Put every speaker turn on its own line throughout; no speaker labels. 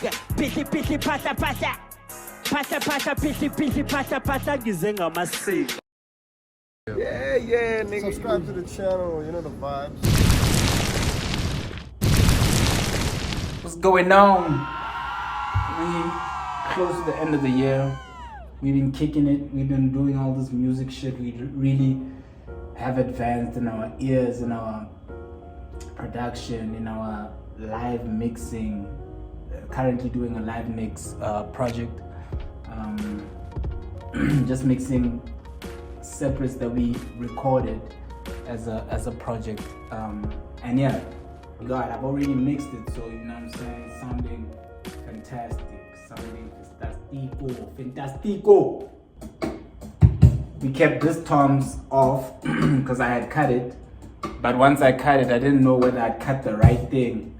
Busy, busy, pasa, pasa. Pasa, pasa, busy, busy, pasa, pasa. Gizenga masiko.
Yeah, nigga. Subscribe to the channel, you know the vibes.
What's going on? We close to the end of the year. We've been kicking it. We've been doing all this music shit. We really have advanced in our ears, in our production, in our live mixing. Currently doing a live mix project. Just mixing separates that we recorded as a project. And yeah, God, I've already mixed it, so you know what I'm saying? Sounding fantastic, sounding fantastico. We kept this toms off because I had cut it, but once I cut it, I didn't know whether I'd cut the right thing.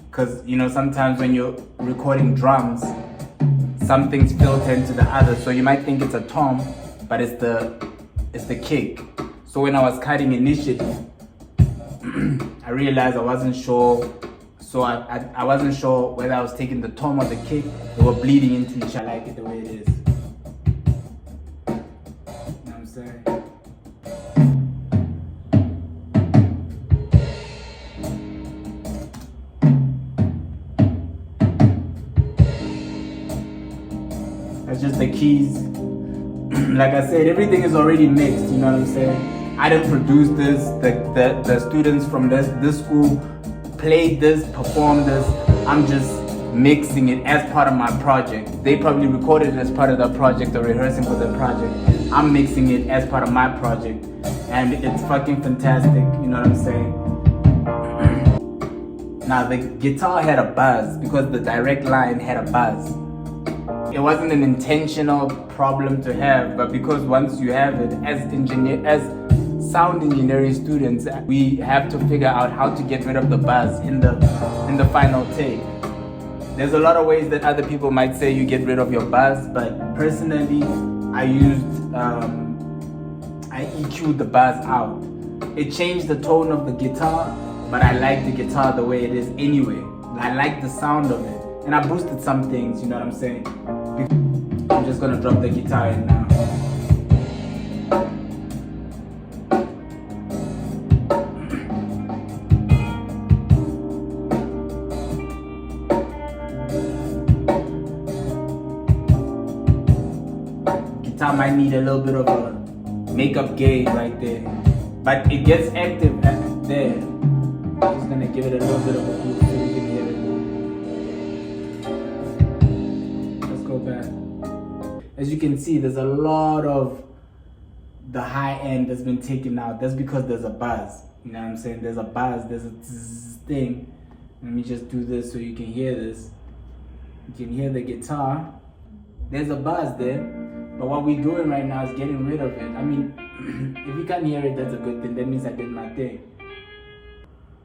Because you know, sometimes when you're recording drums, some things filter into the other, so you might think it's a tom, but it's the kick. So when I was cutting initially, I realized I wasn't sure. So I wasn't sure whether I was taking the tom or the kick. They were bleeding into each other. I like it the way it is. You know what I'm saying? That's just the keys. Like I said, everything is already mixed, you know what I'm saying? I didn't produce this, the students from this school played this, performed this. I'm just mixing it as part of my project. They probably recorded it as part of their project or rehearsing for their project. I'm mixing it as part of my project. And it's fucking fantastic, you know what I'm saying? Now the guitar had a buzz because the direct line had a buzz. It wasn't an intentional problem to have, but because once you have it, as sound engineering students, we have to figure out how to get rid of the buzz in the final take. There's a lot of ways that other people might say you get rid of your buzz, but personally, I EQ'd the buzz out. It changed the tone of the guitar, but I like the guitar the way it is anyway. I like the sound of it, and I boosted some things, you know what I'm saying? I'm just gonna drop the guitar in now. Guitar might need a little bit of a makeup gauge right there, but it gets active there. I'm just gonna give it a little bit of a boost so you can hear it. Let's go back. As you can see, there's a lot of the high end that's been taken out. That's because there's a buzz. You know what I'm saying? There's a buzz, there's a thing. Let me just do this so you can hear this. You can hear the guitar. There's a buzz there. But what we're doing right now is getting rid of it. I mean, if you can't hear it, that's a good thing. That means I did my thing.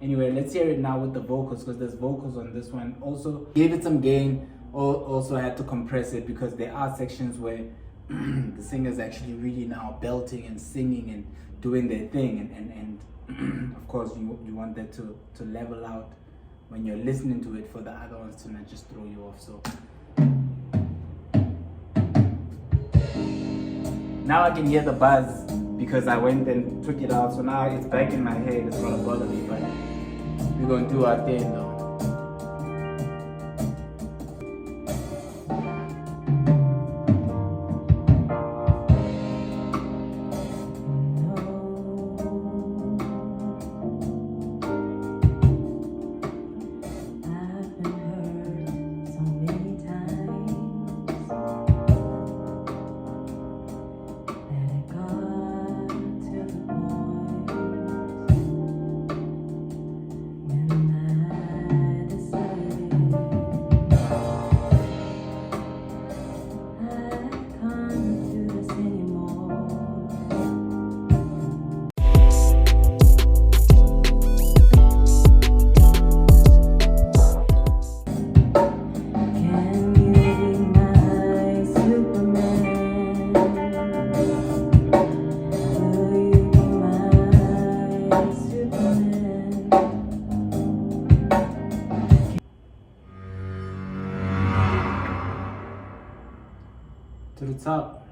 Anyway, let's hear it now with the vocals, because there's vocals on this one. Also, gave it some gain. Also, I had to compress it because there are sections where the singer's actually really now belting and singing and doing their thing. And of course, you want that to level out when you're listening to it for the other ones to not just throw you off. So now I can hear the buzz because I went and took it out. So now it's back in my head. It's gonna bother me, but we're gonna do our thing though. To the top.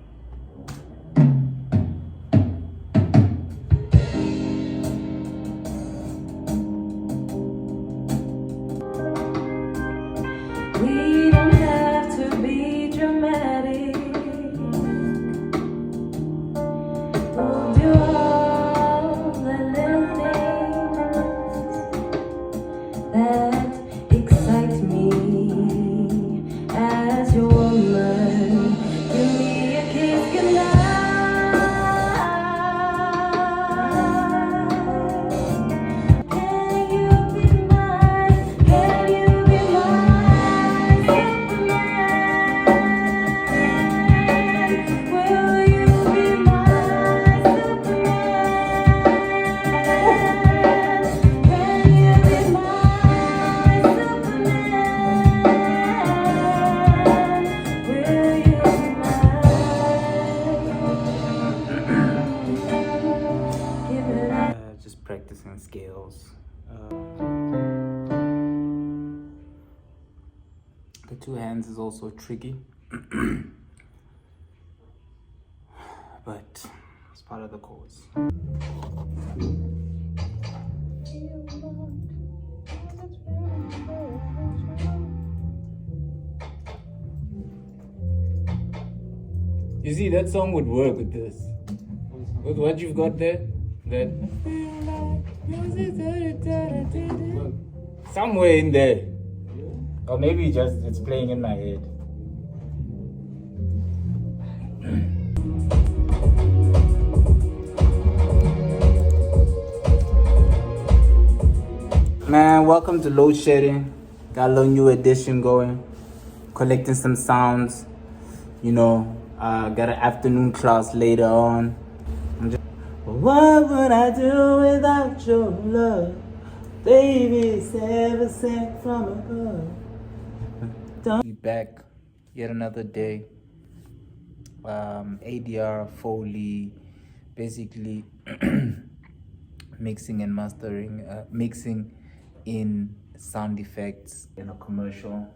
We don't have to be dramatic. We'll do all the little things that excite me as your woman. Give me a kiss goodnight. Can you be mine? Can you be mine? Superman. Will you be my Superman? Can you be my Superman? Will you be mine? Give it up.
Just practicing scales. The two hands is also tricky, but it's part of the course. You see, that song would work with this. With what you've got there, that somewhere in there, or maybe just it's playing in my head. Man, welcome to Load Shedding. Got a little new edition going, collecting some sounds. You know, got an afternoon class later on. What would I do without your love? Baby, it's ever sent from above. Don't be back yet another day. ADR, Foley, basically mixing and mastering, mixing in sound effects in a commercial.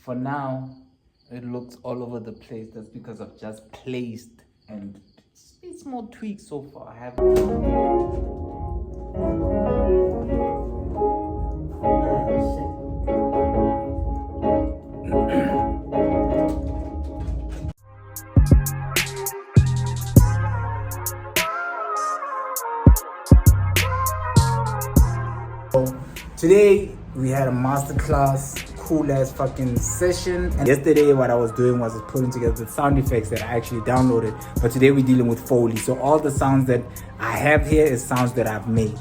For now, it looks all over the place. That's because I've just placed and small tweaks so far. I haven't. Today we had a masterclass, cool ass fucking session. And yesterday what I was doing was putting together the sound effects that I actually downloaded. But today we're dealing with Foley. So all the sounds that I have here is sounds that I've made.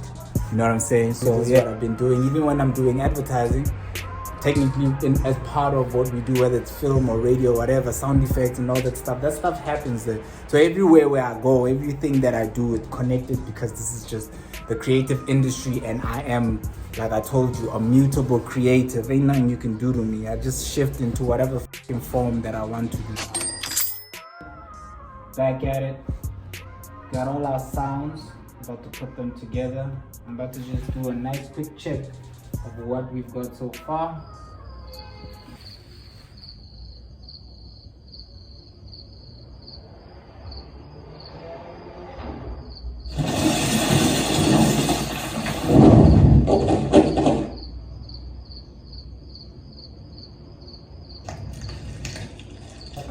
You know what I'm saying? So this is what I've been doing. Even when I'm doing advertising, technically as part of what we do, whether it's film or radio, whatever, sound effects and all that stuff happens there. So everywhere where I go, everything that I do is connected, because this is just the creative industry, and I am, like I told you, a mutable creative. Ain't nothing you can do to me. I just shift into whatever fucking form that I want to do. Back at it. Got all our sounds. About to put them together. I'm about to just do a nice quick check of what we've got so far.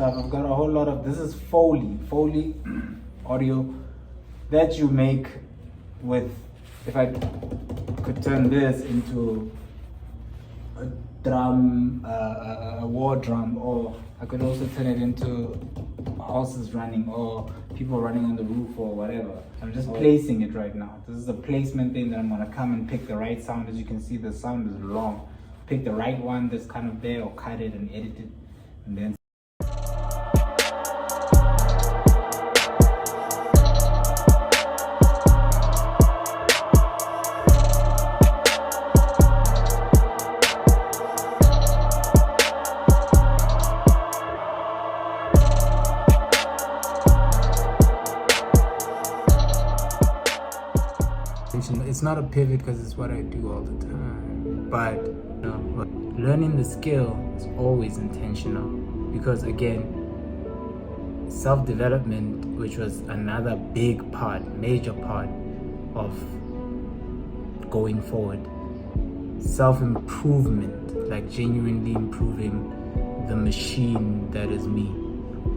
I've got a whole lot of, this is Foley audio that you make with, if I could turn this into a drum, a war drum, or I could also turn it into horses running or people running on the roof or whatever. I'm just placing it right now. This is a placement thing that I'm gonna come and pick the right sound. As you can see, the sound is long. Pick the right one that's kind of there, or cut it and edit it, and then it's not a pivot because it's what I do all the time. but you know, learning the skill is always intentional, because again, self-development, which was another big part, major part of going forward, self-improvement, like genuinely improving the machine that is me,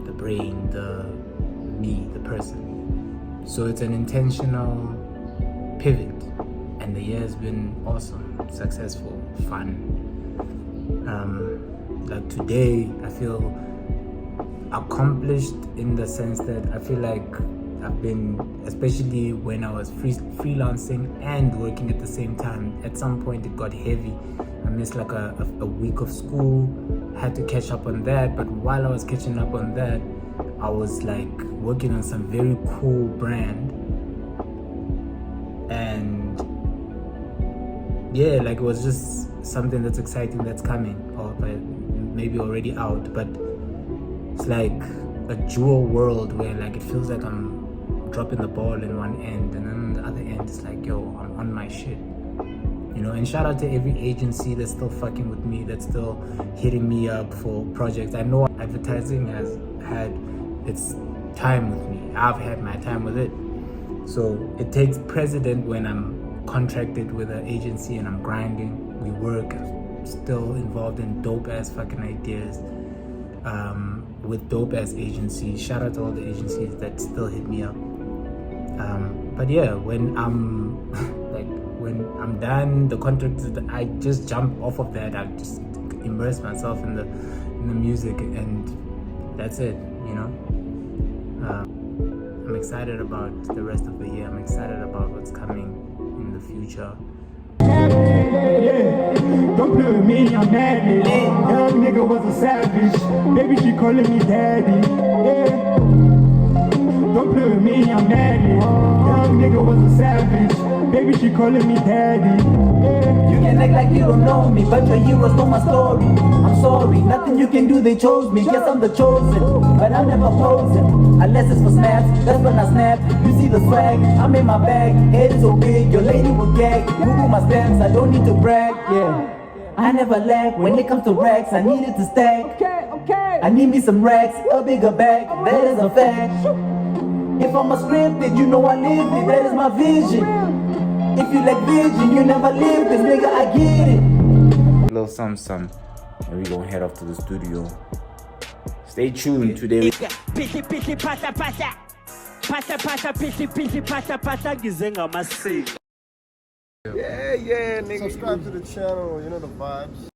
the brain, the person. So it's an intentional pivot, and the year has been awesome, successful, fun. Like today, I feel accomplished in the sense that I feel like I've been, especially when I was freelancing and working at the same time, at some point it got heavy. I missed like a week of school, had to catch up on that. But while I was catching up on that, I was like working on some very cool brand, and yeah, like it was just something that's exciting that's coming, or maybe already out. But it's like a dual world where like it feels like I'm dropping the ball in one end, and then on the other end it's like, yo, I'm on my shit, you know. And shout out to every agency that's still fucking with me, that's still hitting me up for projects. I know advertising has had its time with me, I've had my time with it, so it takes precedent when I'm contracted with an agency and I'm grinding, we work, still involved in dope ass fucking ideas with dope ass agencies. Shout out to all the agencies that still hit me up. But yeah, when I'm when I'm done, the contract is I just jump off of that. I just immerse myself in the music, and that's it, you know. I'm excited about the rest of the year. I'm excited about what's coming in the future.
Don't play with me, I'm mad. Young nigga was a savage. Baby, she calling me daddy. Yeah. Don't play with me, I'm mad. Young nigga was a savage. Baby, she calling me daddy. Yeah.
You can act like you don't know me, but your heroes know my story. I'm sorry, nothing you can do, they chose me. Guess I'm the chosen, but I'm never posing. Unless it's for snaps, that's when I snap. You see the swag, I'm in my bag. Head is so big, your lady will gag. Google my stamps, I don't need to brag, yeah. I never lag when it comes to racks, I need it to stack. Okay. I need me some racks, a bigger bag, that is a fact. If I'm a scripted, you know I lived it, that is my vision. If you like vision, you never lived this, nigga, I get it.
Little some, and we gonna head off to the studio. Stay tuned today.
Pisi pasa pasa. Pasa pasa pisi pasa pasa gizenga masiki.
Yeah, nigga. Subscribe to the channel, you know the vibes.